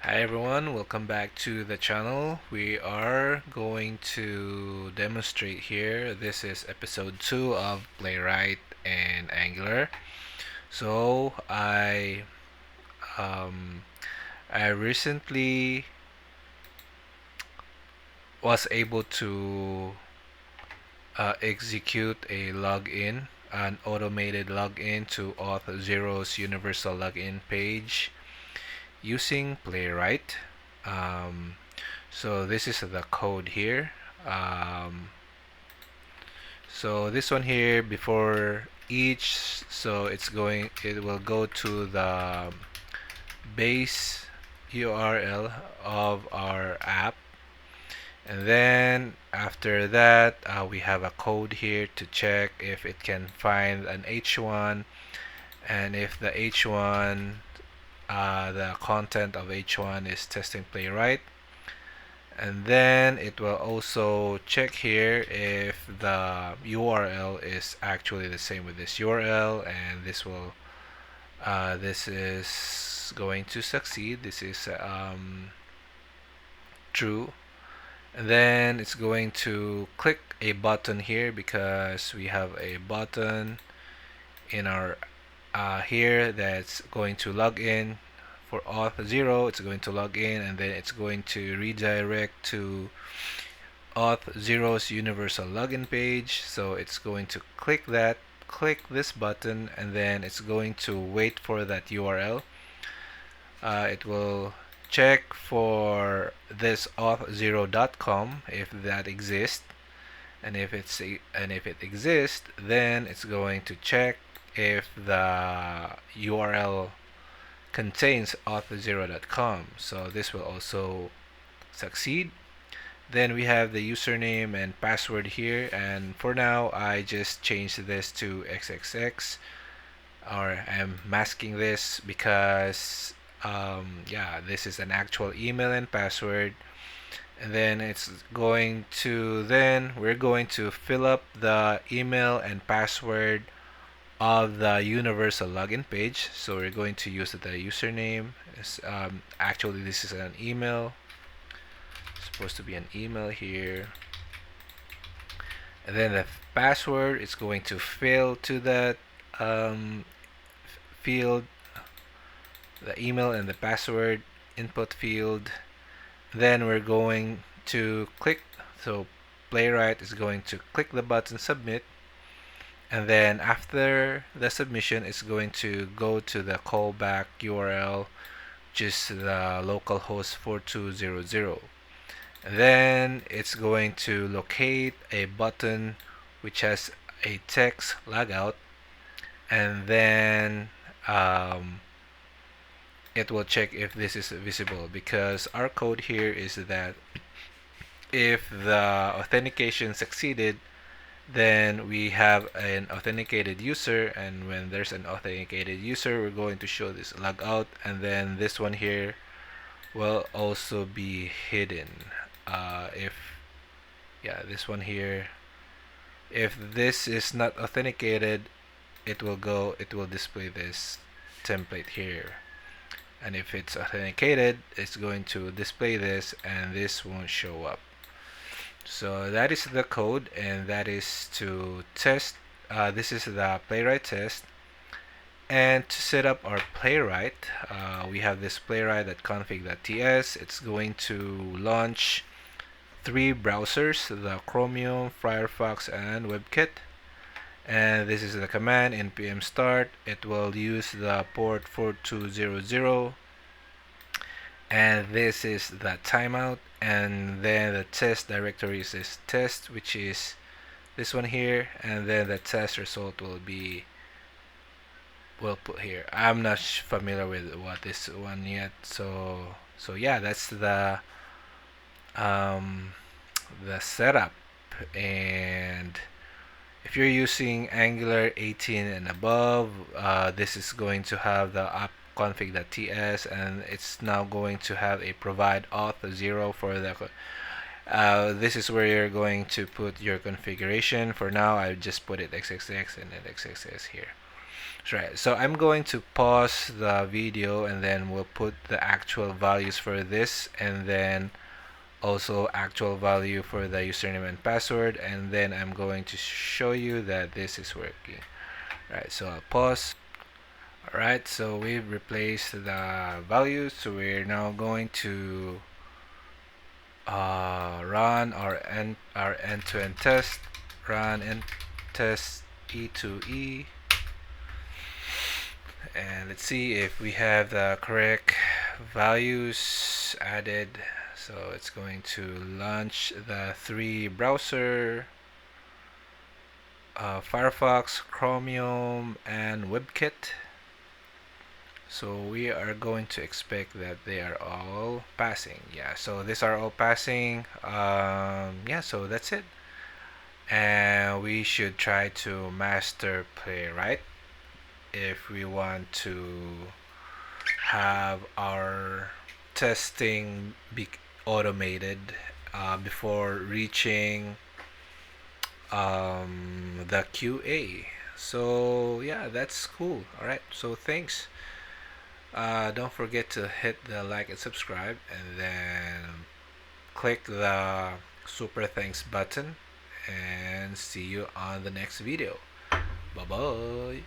Hi everyone, welcome back to the channel. We are going to demonstrate here. This is episode 2 of Playwright and Angular. So um, I recently was able to execute a login, an automated login to Auth0's universal login page using Playwright. Um, So this is the code here. Um, so this one here before each, so it will go to the base URL of our app, and then after that we have a code here to check if it can find an H1, and if the H1 the content of H1 is testing playwright. And then it will also check here if the URL is actually the same with this URL, and this is going to succeed. This is true. And then it's going to click a button here because we have a button in our here that's going to log in. For Auth0, it's going to log in, and then it's going to redirect to Auth0's universal login page. So it's going to click this button, and then it's going to wait for that URL. It will check for this auth0.com if that exists, and if it exists, then it's going to check if the URL contains auth0.com. So this will also succeed. Then we have the username and password here, and for now I just changed this to XXX, or I'm masking this because yeah, this is an actual email and password. And then we're going to fill up the email and password of the universal login page. So we're going to use the username. Actually, this is an email. It's supposed to be an email here. And then the password is going to fill to that field, the email and the password input field. Then we're going to click, so Playwright is going to click the button submit, and then after the submission it's going to go to the callback URL, which is the localhost 4200. And then it's going to locate a button which has a text logout, and then it will check if this is visible, because our code here is that if the authentication succeeded, then we have an authenticated user, and when there's an authenticated user we're going to show this logout, and then this one here will also be hidden. If yeah, this one here, if this is not authenticated, it will display this template here, and if it's authenticated it's going to display this, and this won't show up. So that is the code, and that is to test. This is the playwright test. And to set up our playwright, we have this playwright.config.ts. It's going to launch 3 browsers, the Chromium, Firefox, and WebKit. And this is the command npm start. It will use the port 4200, and this is the timeout, and then the test directory is this test, which is this one here, and then the test result will be we'll put here. I'm not familiar with what this one yet, so yeah, that's the setup. And if you're using Angular 18 and above, this is going to have the app config.ts, and it's now going to have a provide auth0 for the this is where you're going to put your configuration. For now I just put it XXX and then XXS here. Right. So I'm going to pause the video and then we'll put the actual values for this, and then also actual value for the username and password, and then I'm going to show you that this is working. Right. So I'll pause. Alright, so we've replaced the values, so we're now going to run our end-to-end test. Run and test e2e, and let's see if we have the correct values added. So it's going to launch the three browser, Firefox, Chromium, and WebKit. So we are going to expect that they are all passing. Yeah, so these are all passing. Yeah, so that's it. And we should try to master Playwright if we want to have our testing be automated before reaching the QA. So yeah, that's cool. All right, so thanks. Don't forget to hit the like and subscribe, and then click the super thanks button, and see you on the next video. Bye bye.